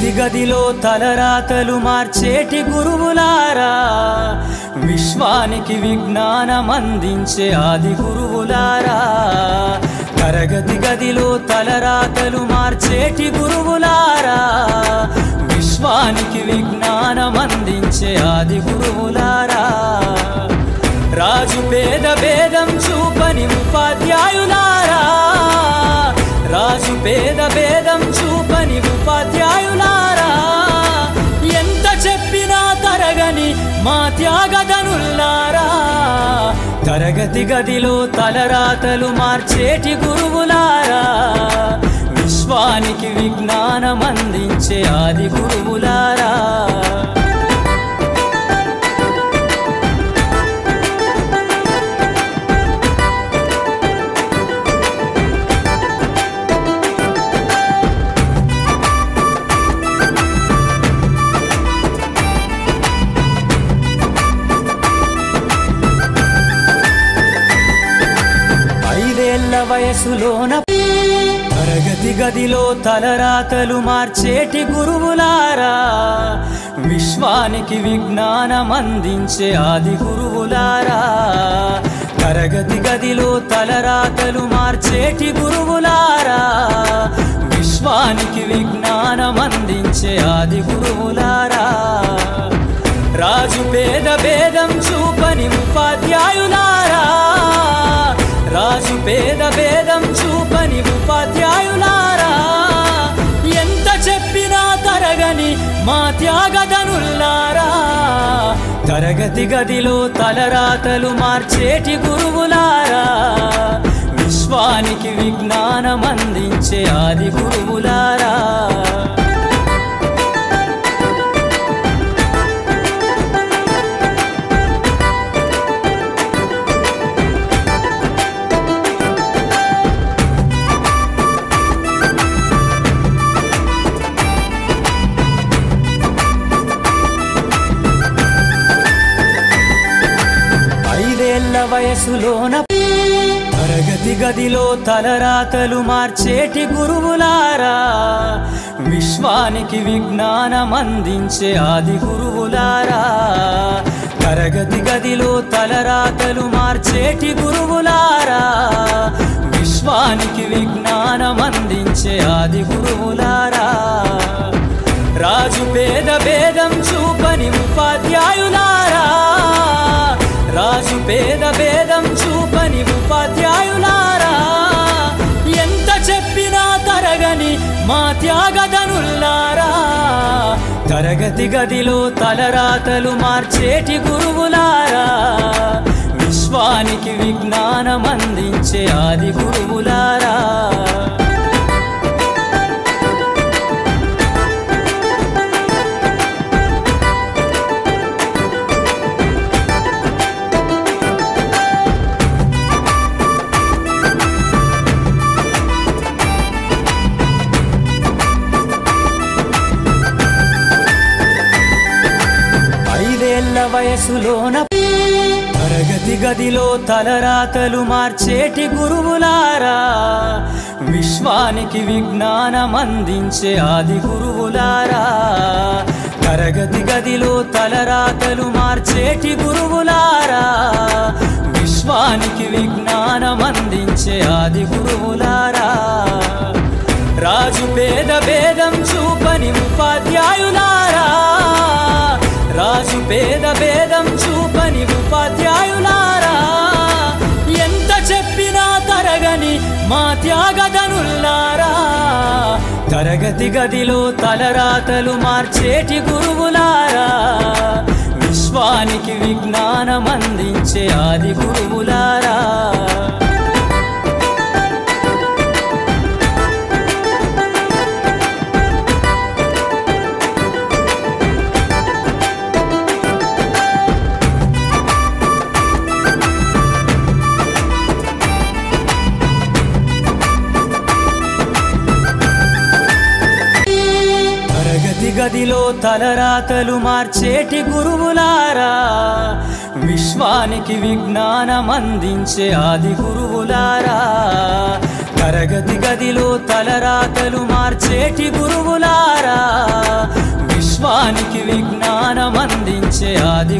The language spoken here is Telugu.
తరగతి గదిలో తలరాతలు మార్చేటి గురువులారా, విశ్వానికి విజ్ఞానం అందించే ఆది గురువులారా. తరగతి గదిలో తలరాతలు మార్చేటి గురువులారా, విశ్వానికి విజ్ఞానం అందించే ఆది గురువులారా. రాజు పేద భేదం చూపని ఉపాధ్యాయులారా, రాజు పేద భేదం చూపని ఉపాధ్యాయులారా. ఎంత చెప్పినా తరగని మా త్యాగధనుల్లారా, తరగతి గదిలో తలరాతలు మార్చేటి గురువులారా, విశ్వానికి విజ్ఞానం అందించే ఆది గురువులారా. వయసులోన తరగతి గదిలో తలరాతలు మార్చేటి గురువులారా, విశ్వానికి విజ్ఞానం అందించే ఆది గురువులారా. తరగతి గదిలో తలరాతలు మార్చేటి గురువులారా, విశ్వానికి విజ్ఞానం అందించే ఆది గురువులారా. రాజు పేద భేదం చూపని ఉపాధ్యాయులారా, రాజు పేద భేదం చూపని ఉపాధ్యాయులారా. ఎంత చెప్పినా తరగని మా త్యాగధనుల్లారా, తరగతి గదిలో తలరాతలు మార్చేటి గురువులారా, విశ్వానికి విజ్ఞానం అందించే ఆది గురువులారా. వయసులోన తరగతి గదిలో తలరాతలు మార్చేటి గురువులారా, విశ్వానికి విజ్ఞానం అందించే ఆది గురువులారా. తరగతి గదిలో తలరాతలు మార్చేటి గురువులారా, విశ్వానికి విజ్ఞానం అందించే ఆది గురువులారా. రాజు పేద భేదం చూపని ఉపాధ్యాయులారా, రాజు పేద భేదం చూపని ఉపాధ్యాయులారా. ఎంత చెప్పినా తరగని మా త్యాగధనుల్లారా, తరగతి గదిలో తలరాతలు మార్చేటి గురువులారా, విశ్వానికి విజ్ఞానం అందించే ఆది గురువులారా. వయసులోన తరగతి గదిలో తలరాతలు మార్చేటి గురువులారా, విశ్వానికి విజ్ఞానం అందించే ఆది గురువులారా. తరగతి గదిలో తలరాతలు మార్చేటి గురువులారా, విశ్వానికి విజ్ఞానం అందించే ఆది గురువులారా. రాజు పేద భేదం చూపని ఉపాధ్యాయులారా, రాజు పేద భేదం చూపని ఉపాధ్యాయులారా. ఎంత చెప్పినా తరగని మా త్యాగధనుల్లారా, తరగతి గదిలో తలరాతలు మార్చేటి గురువులారా, విశ్వానికి విజ్ఞానం అందించే ఆది గురువులారా. గదిలో తలరాతలు మార్చేటి గురువులారా, విశ్వానికి విజ్ఞానం అందించే ఆది గురువులారా. తరగతి గదిలో తలరాతలు మార్చేటి గురువులారా, విశ్వానికి విజ్ఞానం అందించే ఆది